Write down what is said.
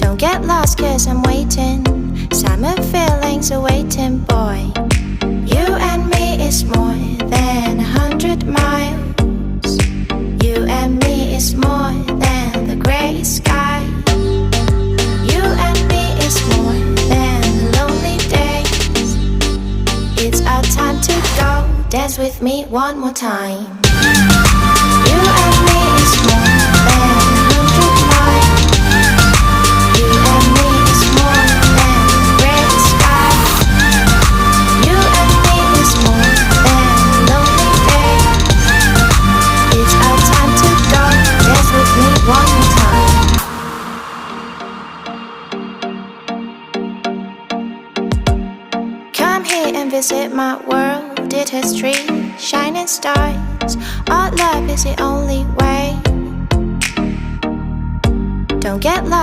Don't get lost cause I'm waiting. Summer feelings are waiting, boy. You and me is more than 100 miles. You and me is more than the gray sky. You and me is more than lonely days. It's our time to go. Dance with me one more time. You and me is more than 100 miles. You and me is more than gray sky. You and me is more than lonely days. It's our time to go. Dance with me one more time. Come here and visit my world. It has trees, shining stars. Our love is the only way. Don't get lost